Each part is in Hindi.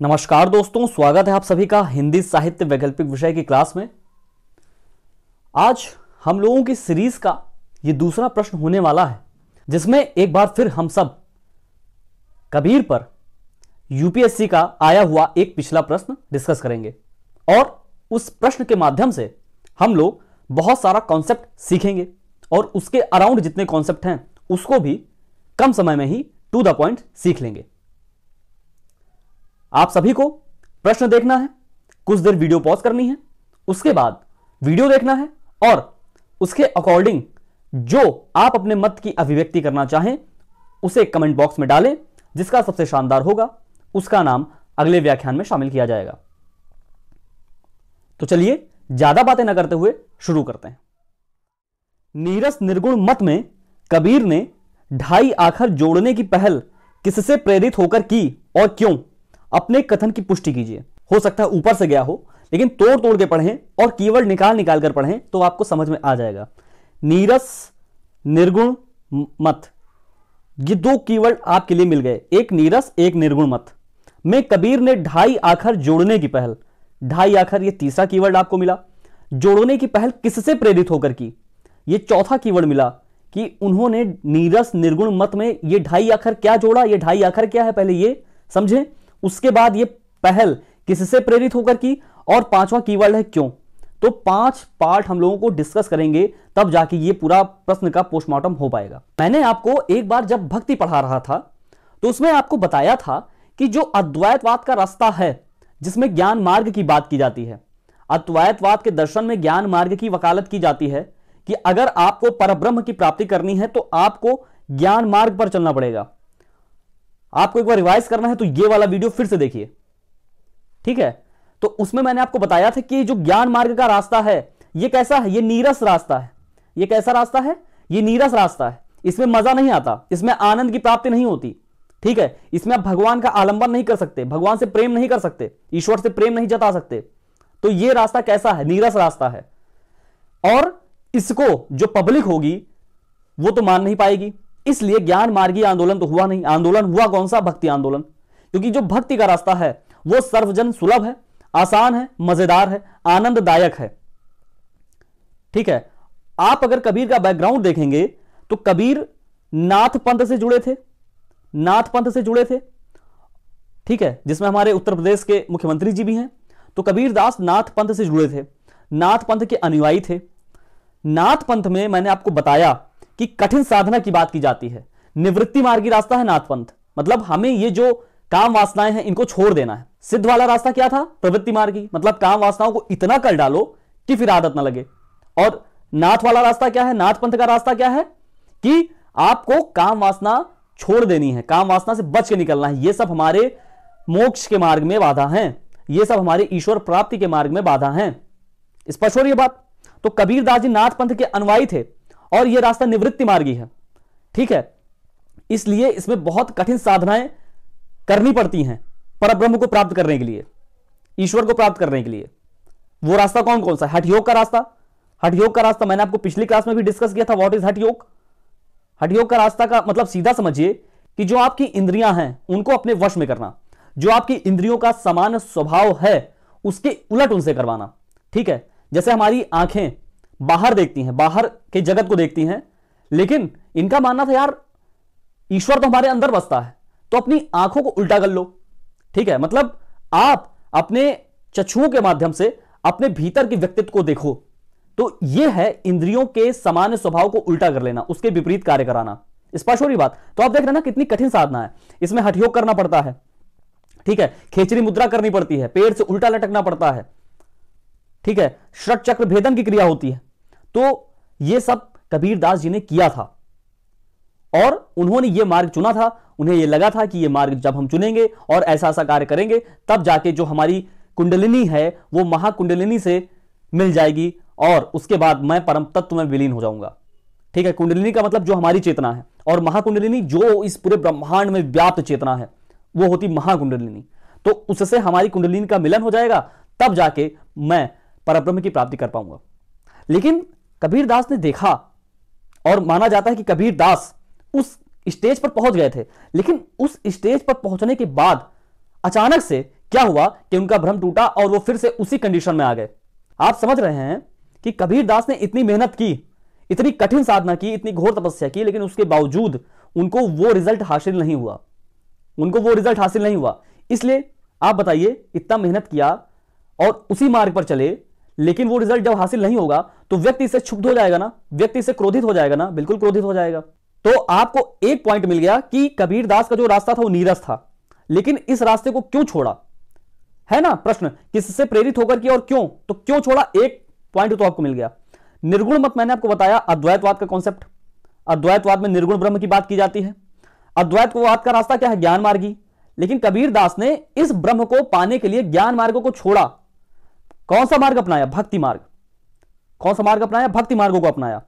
नमस्कार दोस्तों, स्वागत है आप सभी का हिंदी साहित्य वैकल्पिक विषय की क्लास में। आज हम लोगों की सीरीज का ये दूसरा प्रश्न होने वाला है, जिसमें एक बार फिर हम सब कबीर पर यूपीएससी का आया हुआ एक पिछला प्रश्न डिस्कस करेंगे और उस प्रश्न के माध्यम से हम लोग बहुत सारा कॉन्सेप्ट सीखेंगे और उसके अराउंड जितने कॉन्सेप्ट हैं उसको भी कम समय में ही टू द पॉइंट सीख लेंगे। आप सभी को प्रश्न देखना है, कुछ देर वीडियो पॉज करनी है, उसके बाद वीडियो देखना है और उसके अकॉर्डिंग जो आप अपने मत की अभिव्यक्ति करना चाहें उसे कमेंट बॉक्स में डालें। जिसका सबसे शानदार होगा उसका नाम अगले व्याख्यान में शामिल किया जाएगा। तो चलिए ज्यादा बातें न करते हुए शुरू करते हैं। नीरस निर्गुण मत में कबीर ने ढाई आखर जोड़ने की पहल किससे प्रेरित होकर की और क्यों? अपने कथन की पुष्टि कीजिए। हो सकता है ऊपर से गया हो, लेकिन तोड़ तोड़ के पढ़ें और कीवर्ड निकाल निकाल कर पढ़ें तो आपको समझ में आ जाएगा। नीरस निर्गुण मत, ये दो कीवर्ड आपके लिए मिल गए, एक नीरस एक निर्गुण मत में कबीर ने ढाई आखर जोड़ने की पहल। ढाई आखर ये तीसरा कीवर्ड आपको मिला। जोड़ने की पहल किससे प्रेरित होकर की, ये चौथा कीवर्ड मिला कि उन्होंने नीरस निर्गुण मत में ये ढाई आखर क्या जोड़ा। ये ढाई आखर क्या है पहले ये समझें, उसके बाद ये पहल किससे प्रेरित होकर की और पांचवा कीवर्ड है क्यों। तो 5 पार्ट हम लोगों को डिस्कस करेंगे, तब जाके ये पूरा प्रश्न का पोस्टमार्टम हो पाएगा। मैंने आपको एक बार जब भक्ति पढ़ा रहा था तो उसमें आपको बताया था कि जो अद्वैतवाद का रास्ता है जिसमें ज्ञान मार्ग की बात की जाती है, अद्वैतवाद के दर्शन में ज्ञान मार्ग की वकालत की जाती है कि अगर आपको परब्रह्म की प्राप्ति करनी है तो आपको ज्ञान मार्ग पर चलना पड़ेगा। आपको एक बार रिवाइज करना है तो ये वाला वीडियो फिर से देखिए, ठीक है। तो उसमें मैंने आपको बताया था कि जो ज्ञान मार्ग का रास्ता है ये कैसा है, ये नीरस रास्ता है। ये कैसा रास्ता है, ये नीरस रास्ता है। इसमें मजा नहीं आता, इसमें आनंद की प्राप्ति नहीं होती, ठीक है। इसमें आप भगवान का आलंबन नहीं कर सकते, भगवान से प्रेम नहीं कर सकते, ईश्वर से प्रेम नहीं जता सकते। तो ये रास्ता कैसा है, नीरस रास्ता है। और इसको जो पब्लिक होगी वो तो मान नहीं पाएगी, इसलिए ज्ञान मार्गी आंदोलन तो हुआ नहीं। आंदोलन हुआ कौन सा, भक्ति आंदोलन। क्योंकि जो भक्ति का रास्ता है वो सर्वजन सुलभ है, आसान है, मजेदार है, आनंददायक है, ठीक है। आप अगर कबीर का बैकग्राउंड देखेंगे तो कबीर नाथ पंथ से जुड़े थे, नाथ पंथ से जुड़े थे, ठीक है, जिसमें हमारे उत्तर प्रदेश के मुख्यमंत्री जी भी हैं। तो कबीर दास नाथ पंथ से जुड़े थे, नाथ पंथ के अनुयायी थे। नाथ पंथ में मैंने आपको बताया कि कठिन साधना की बात की जाती है, निवृत्ति मार्गी रास्ता है नाथ पंथ। मतलब हमें ये जो काम वासनाएं हैं इनको छोड़ देना है। सिद्ध वाला रास्ता क्या था, प्रवृत्ति मार्गी, मतलब काम वासनाओं को इतना कर डालो कि फिर आदत ना लगे। और नाथ वाला रास्ता क्या है, नाथ पंथ का रास्ता क्या है कि आपको काम वासना छोड़ देनी है, काम वासना से बच के निकलना है। ये सब हमारे मोक्ष के मार्ग में बाधा है, ये सब हमारे ईश्वर प्राप्ति के मार्ग में बाधा है। स्पष्ट हो रही है बात। तो कबीर दास जी नाथ पंथ के अनुयायी थे और यह रास्ता निवृत्ति मार्गी है, ठीक है। इसलिए इसमें बहुत कठिन साधनाएं करनी पड़ती हैं परब्रह्म को प्राप्त करने के लिए, ईश्वर को प्राप्त करने के लिए। वो रास्ता कौन कौन सा है, हठ योग का रास्ता। हठ योग का रास्ता मैंने आपको पिछली क्लास में भी डिस्कस किया था। व्हाट इज हठ योग। हठ योग का रास्ता का मतलब सीधा समझिए कि जो आपकी इंद्रियां हैं उनको अपने वश में करना, जो आपकी इंद्रियों का समान स्वभाव है उसके उलट उनसे करवाना, ठीक है। जैसे हमारी आंखें बाहर देखती हैं, बाहर के जगत को देखती हैं, लेकिन इनका मानना था यार ईश्वर तो हमारे अंदर बसता है, तो अपनी आंखों को उल्टा कर लो, ठीक है। मतलब आप अपने चक्षुओं के माध्यम से अपने भीतर के व्यक्तित्व को देखो। तो यह है इंद्रियों के सामान्य स्वभाव को उल्टा कर लेना, उसके विपरीत कार्य कराना। स्पष्ट हो रही बात। तो आप देख रहे हैं ना कितनी कठिन साधना है। इसमें हठ योग करना पड़ता है, ठीक है, खेचरी मुद्रा करनी पड़ती है, पेड़ से उल्टा लटकना पड़ता है, ठीक है, षट चक्र भेदन की क्रिया होती है। तो यह सब कबीर दास जी ने किया था और उन्होंने यह मार्ग चुना था। उन्हें यह लगा था कि यह मार्ग जब हम चुनेंगे और ऐसा ऐसा कार्य करेंगे तब जाके जो हमारी कुंडलिनी है वो महाकुंडलिनी से मिल जाएगी और उसके बाद मैं परम तत्व में विलीन हो जाऊंगा, ठीक है। कुंडलिनी का मतलब जो हमारी चेतना है और महाकुंडलिनी जो इस पूरे ब्रह्मांड में व्याप्त चेतना है वो होती महाकुंडलिनी। तो उससे हमारी कुंडलिनी का मिलन हो जाएगा, तब जाके मैं परब्रह्म की प्राप्ति कर पाऊंगा। लेकिन कबीर दास ने देखा और माना जाता है कि कबीर दास उस स्टेज पर पहुंच गए थे, लेकिन उस स्टेज पर पहुंचने के बाद अचानक से क्या हुआ कि उनका भ्रम टूटा और वो फिर से उसी कंडीशन में आ गए। आप समझ रहे हैं कि कबीर दास ने इतनी मेहनत की, इतनी कठिन साधना की, इतनी घोर तपस्या की, लेकिन उसके बावजूद उनको वो रिजल्ट हासिल नहीं हुआ, उनको वो रिजल्ट हासिल नहीं हुआ। इसलिए आप बताइए, इतना मेहनत किया और उसी मार्ग पर चले, लेकिन वो रिजल्ट जब हासिल नहीं होगा तो व्यक्ति इससे क्षुब्ध हो जाएगा ना, व्यक्ति इससे क्रोधित हो जाएगा ना, बिल्कुल क्रोधित हो जाएगा। तो आपको एक पॉइंट मिल गया कि कबीर दास का जो रास्ता था वो नीरस था, लेकिन इस रास्ते को क्यों छोड़ा, है ना प्रश्न, किससे प्रेरित होकर किया और क्यों, तो क्यों छोड़ा, एक पॉइंट तो आपको मिल गया। निर्गुण मत मैंने आपको बताया, अद्वैतवाद का कॉन्सेप्ट, अद्वैतवाद में निर्गुण ब्रह्म की बात की जाती है। अद्वैतवाद का रास्ता क्या है, ज्ञान मार्गी, लेकिन कबीर दास ने इस ब्रह्म को पाने के लिए ज्ञान मार्ग को छोड़ा। कौन सा मार्ग अपनाया, भक्ति मार्ग। कौन सा मार्ग अपनाया, भक्ति मार्ग को अपनाया।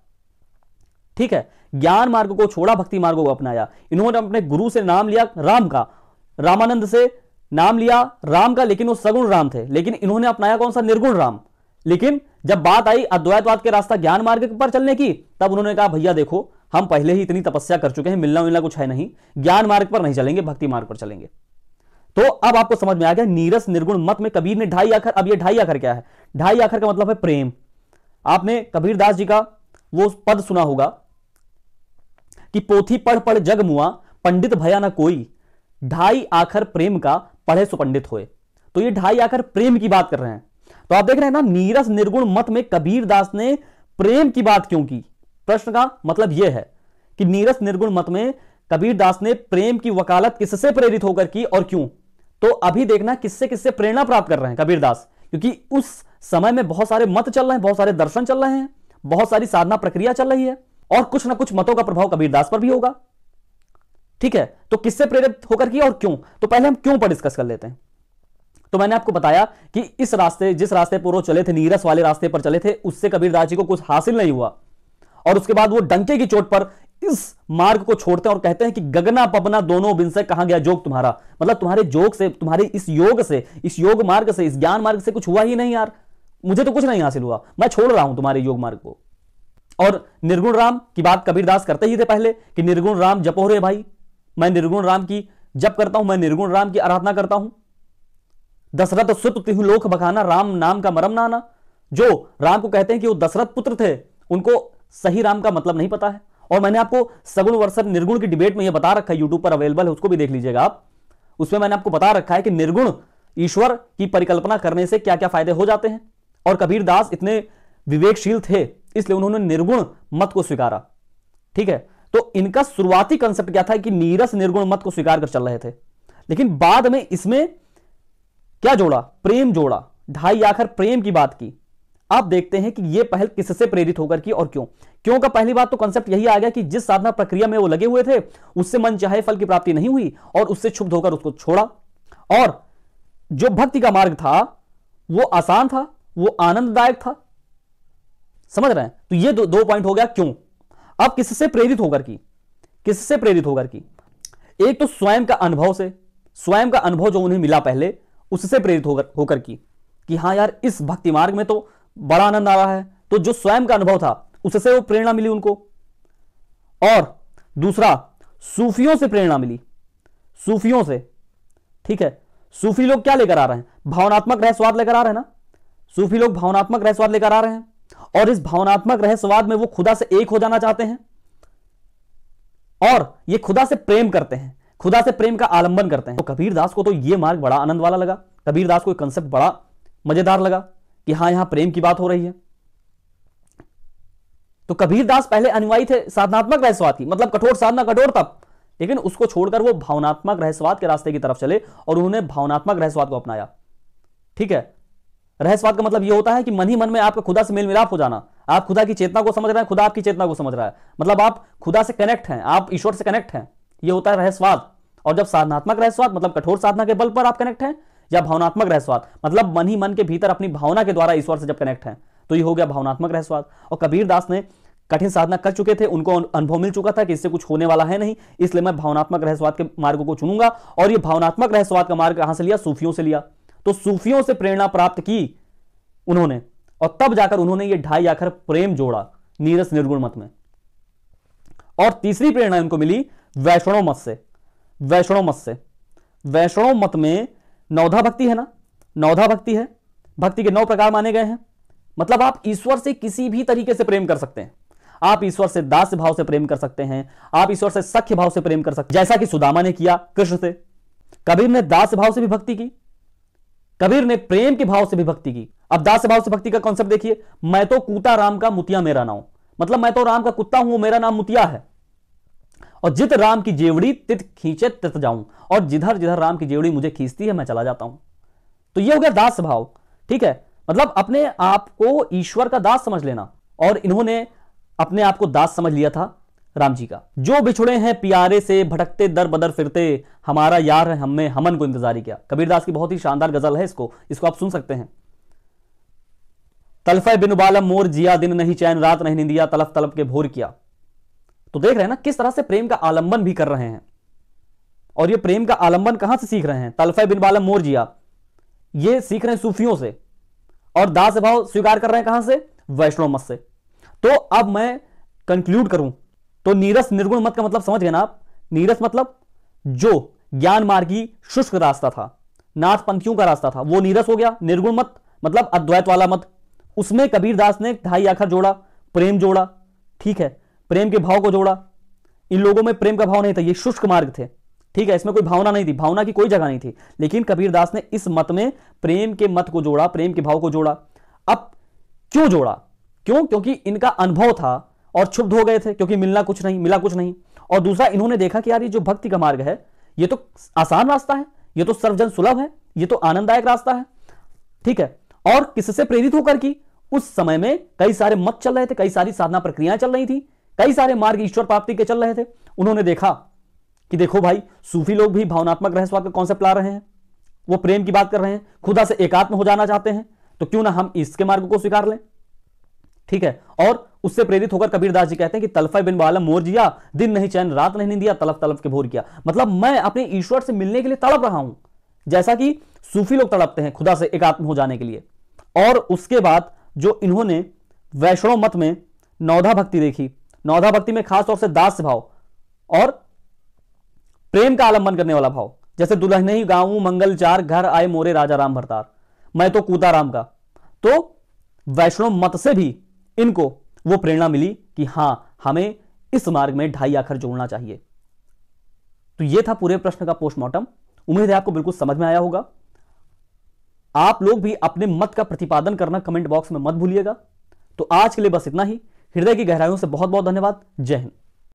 ठीक है, ज्ञान मार्ग को छोड़ा, भक्ति मार्ग को अपनाया। इन्होंने अपने गुरु से नाम लिया राम का, रामानंद से नाम लिया राम का, लेकिन वो सगुण राम थे, लेकिन इन्होंने अपनाया कौन सा, निर्गुण राम। लेकिन जब बात आई अद्वैतवाद के रास्ता ज्ञान मार्ग पर चलने की, तब उन्होंने कहा भैया देखो हम पहले ही इतनी तपस्या कर चुके हैं, मिलना मिलना कुछ है नहीं, ज्ञान मार्ग पर नहीं चलेंगे, भक्ति मार्ग पर चलेंगे। तो अब आपको समझ में आ गया, नीरस निर्गुण मत में कबीर ने ढाई आखर। अब ये ढाई आखर क्या है, ढाई आखर का मतलब है प्रेम। आपने कबीर दास जी का वो पद सुना होगा कि पोथी पढ़ पढ़ जग मुआ, पंडित भया ना कोई, ढाई आखर प्रेम का पढ़े सो पंडित होए। तो ये ढाई आखर प्रेम की बात कर रहे हैं। तो आप देख रहे हैं ना, नीरस निर्गुण मत में कबीर दास ने प्रेम की बात क्यों की। प्रश्न का मतलब यह है कि नीरस निर्गुण मत में कबीर दास ने प्रेम की वकालत किससे प्रेरित होकर की और क्यों। तो अभी देखना किससे किससे प्रेरणा प्राप्त कर रहे हैं कबीर दास, क्योंकि उस समय में बहुत सारे मत चल रहे हैं, बहुत सारे दर्शन चल रहे हैं, बहुत सारी साधना प्रक्रिया चल रही है, और कुछ ना कुछ मतों का प्रभाव कबीर दास पर भी होगा। ठीक है, तो किससे प्रेरित होकर की और क्यों, तो पहले हम क्यों पर डिस्कस कर लेते हैं। तो मैंने आपको बताया कि इस रास्ते, जिस रास्ते पर वो चले थे, नीरस वाले रास्ते पर चले थे, उससे कबीर दास जी को कुछ हासिल नहीं हुआ, और उसके बाद वो डंके की चोट पर इस मार्ग को छोड़ते हैं और कहते हैं कि गगना पबना दोनों बिन से कहां गया जोग तुम्हारा। मतलब तुम्हारे जोग से, तुम्हारे इस योग से, इस योग मार्ग से, इस ज्ञान मार्ग से कुछ हुआ ही नहीं यार, मुझे तो कुछ नहीं हासिल हुआ, मैं छोड़ रहा हूं तुम्हारे योग मार्ग को। और निर्गुण राम की बात कबीर दास करते ही थे पहले कि निर्गुण राम जपो रे भाई, मैं निर्गुण राम की जप करता हूं, मैं निर्गुण राम की आराधना करता हूं। दशरथ सुत तिहु लोक बखाना, राम नाम का मरम नाना। जो राम को कहते हैं कि वो दशरथ पुत्र थे, उनको सही राम का मतलब नहीं पता है। और मैंने आपको सगुण वर्सेस निर्गुण की डिबेट में यह बता रखा है, यूट्यूब पर अवेलेबल है, उसको भी देख लीजिएगा आप। उसमें मैंने आपको बता रखा है कि निर्गुण ईश्वर की परिकल्पना करने से क्या क्या फायदे हो जाते हैं। और कबीर दास इतने विवेकशील थे, इसलिए उन्होंने निर्गुण मत को स्वीकारा। ठीक है, तो इनका शुरुआती कंसेप्ट क्या था कि नीरस निर्गुण मत को स्वीकार कर चल रहे थे, लेकिन बाद में इसमें क्या जोड़ा, प्रेम जोड़ा, ढाई आखर प्रेम की बात की। आप देखते हैं कि यह पहल किससे प्रेरित होकर की और क्यों। क्यों का पहली बात तो कंसेप्ट यही आ गया कि जिस साधना प्रक्रिया में वो लगे हुए थे, उससे मन चाहे फल की प्राप्ति नहीं हुई और उससे क्षुब्ध होकर उसको छोड़ा। और जो भक्ति का मार्ग था वो आसान था, वो आनंददायक था। समझ रहे हैं, तो ये दो पॉइंट हो गया क्यों। अब किससे प्रेरित होकर की, किससे प्रेरित होकर की, एक तो स्वयं का अनुभव से, स्वयं का अनुभव जो उन्हें मिला पहले, उससे प्रेरित होकर की कि हाँ यार इस भक्ति मार्ग में तो बड़ा आनंद आ रहा है। तो जो स्वयं का अनुभव था उससे वो प्रेरणा मिली उनको। और दूसरा, सूफियों से प्रेरणा मिली, सूफियों से। ठीक है, सूफी लोग क्या लेकर आ रहे हैं, भावनात्मक रहस्यवाद लेकर आ रहे हैं ना। सूफी लोग भावनात्मक रहस्यवाद लेकर आ रहे हैं, और इस भावनात्मक रहस्यवाद में वो खुदा से एक हो जाना चाहते हैं, और ये खुदा से प्रेम करते हैं, खुदा से प्रेम का आलंबन करते हैं। तो कबीर दास को तो ये मार्ग बड़ा आनंद वाला लगा, कबीर दास को कंसेप्ट बड़ा मजेदार लगा कि हां यहां प्रेम की बात हो रही है। तो कबीर दास पहले अनुयायी थे साधनात्मक रहस्यवाद की, मतलब कठोर साधना, कठोर तप, लेकिन उसको छोड़कर वो भावनात्मक रहस्यवाद के रास्ते की तरफ चले और उन्होंने भावनात्मक रहस्यवाद को अपनाया। ठीक है, रहस्यवाद का मतलब यह होता है कि मन ही मन में आपका खुदा से मेल मिलाप हो जाना, आप खुदा की चेतना को समझ रहे हैं, खुदा आपकी चेतना को समझ रहा है, मतलब आप खुदा से कनेक्ट हैं, आप ईश्वर से कनेक्ट हैं, यह होता है रहस्यवाद। और जब साधनात्मक रहस्यवाद मतलब कठोर साधना के बल पर आप कनेक्ट हैं, या भावनात्मक रहस्यवाद मतलब मन ही मन के भीतर अपनी भावना के द्वारा ईश्वर से जब कनेक्ट हैं, तो ये हो गया भावनात्मक रहस्यवाद। और कबीर दास ने कठिन साधना कर चुके थे, उनको अनुभव मिल चुका था कि इससे कुछ होने वाला है नहीं, इसलिए मैं भावनात्मक रहस्यवाद के मार्ग को चुनूंगा। और ये भावनात्मक रहस्यवाद का मार्ग कहां से लिया, सूफियों से लिया। तो सूफियों से प्रेरणा प्राप्त की उन्होंने, और तब जाकर उन्होंने ये ढाई आखर प्रेम जोड़ा नीरस निर्गुण मत में। और तीसरी प्रेरणा उनको मिली वैष्णव मत से। वैष्णव मत से, वैष्णव मत में नवधा भक्ति है ना, नवधा भक्ति है, भक्ति के 9 प्रकार माने गए हैं। मतलब आप ईश्वर से किसी भी तरीके से प्रेम कर सकते हैं। आप ईश्वर से दास्य भाव से प्रेम कर सकते हैं, आप ईश्वर से सख्य भाव से प्रेम कर सकते हैं, जैसा कि सुदामा ने किया कृष्ण से। कबीर ने दास्य भाव से भी भक्ति की, कबीर ने प्रेम के भाव से भी भक्ति की। अब दास्य भाव से भक्ति का कॉन्सेप्ट देखिए, मैं तो कूता राम का मुतिया मेरा नाम, मतलब मैं तो राम का कुत्ता हूं, मेरा नाम मुतिया है, और जित राम की जेवड़ी तित खींचे तित जाऊं, और जिधर जिधर राम की जेवड़ी मुझे खींचती है मैं चला जाता हूं। तो यह हो गया दास भाव, ठीक है, मतलब अपने आप को ईश्वर का दास समझ लेना। और इन्होंने अपने आप को दास समझ लिया था राम जी का। जो बिछुड़े हैं प्यारे से, भटकते दर बदर फिरते, हमारा यार है हमें हमन को इंतजारी किया। कबीरदास की बहुत ही शानदार गजल है, इसको आप सुन सकते हैं। तलफे बिन बालम मोर जिया, दिन नहीं चैन रात नहीं निंदिया, तलफ तलफ के भोर किया। तो देख रहे हैं ना किस तरह से प्रेम का आलंबन भी कर रहे हैं। और ये प्रेम का आलंबन कहां से सीख रहे हैं? तलफे बिन बालम मोर जिया, ये सीख रहे हैं सूफियों से, और दास भाव स्वीकार कर रहे हैं कहां से? वैष्णव मत से। तो अब मैं कंक्लूड करूं तो नीरस निर्गुण मत का मतलब समझ गए ना आप। नीरस मतलब जो ज्ञान मार्गी शुष्क रास्ता था, नाथ पंथियों का रास्ता था, वो नीरस हो गया। निर्गुण मत मतलब अद्वैत वाला मत, उसमें कबीरदास ने ढाई आखर जोड़ा, प्रेम जोड़ा, ठीक है, प्रेम के भाव को जोड़ा। इन लोगों में प्रेम का भाव नहीं था, ये शुष्क मार्ग थे, ठीक है, इसमें कोई भावना नहीं थी, भावना की कोई जगह नहीं थी। लेकिन कबीरदास ने इस मत में प्रेम के मत को जोड़ा, प्रेम के भाव को जोड़ा। अब क्यों जोड़ा? क्यों? क्योंकि इनका अनुभव था और क्षुब्ध हो गए थे, क्योंकि मिला कुछ नहीं। और दूसरा, इन्होंने देखा कि यार ये जो भक्ति का मार्ग है ये तो आसान रास्ता है, ये तो सर्वजन सुलभ है, ये तो आनंददायक रास्ता है, ठीक है। और किससे प्रेरित होकर की? उस समय में कई सारे मत चल रहे थे, कई सारी साधना प्रक्रियाएं चल रही थी, कई सारे मार्ग ईश्वर प्राप्ति के चल रहे थे। उन्होंने देखा कि देखो भाई, सूफी लोग भी भावनात्मक रहस्यवाद का कॉन्सेप्ट ला रहे हैं, वो प्रेम की बात कर रहे हैं, खुदा से एकात्म हो जाना चाहते हैं, तो क्यों ना हम इसके मार्ग को स्वीकार लें, ठीक है। और उससे प्रेरित होकर कबीरदास जी कहते हैं कि तलफे बिन बालम मोर जिया, दिन नहीं चैन रात नहीं दिया, तलफ तलफ के भोर किया। मतलब मैं अपने ईश्वर से मिलने के लिए तड़प रहा हूं, जैसा कि सूफी लोग तड़पते हैं खुदा से एकात्म हो जाने के लिए। और उसके बाद जो इन्होंने वैष्णव मत में नवधा भक्ति देखी, नवधा भक्ति में खास तौर से दास भाव और प्रेम का आलंबन करने वाला भाव, जैसे दुल्हन गाऊं मंगल चार, घर आए मोरे राजा राम भरतार, मैं तो कूता राम का। तो वैष्णव मत से भी इनको वो प्रेरणा मिली कि हां, हमें इस मार्ग में ढाई आखर जोड़ना चाहिए। तो यह था पूरे प्रश्न का पोस्टमार्टम। उम्मीद है आपको बिल्कुल समझ में आया होगा। आप लोग भी अपने मत का प्रतिपादन करना कमेंट बॉक्स में मत भूलिएगा। तो आज के लिए बस इतना ही। हृदय की गहराइयों से बहुत बहुत धन्यवाद। जय हिंद।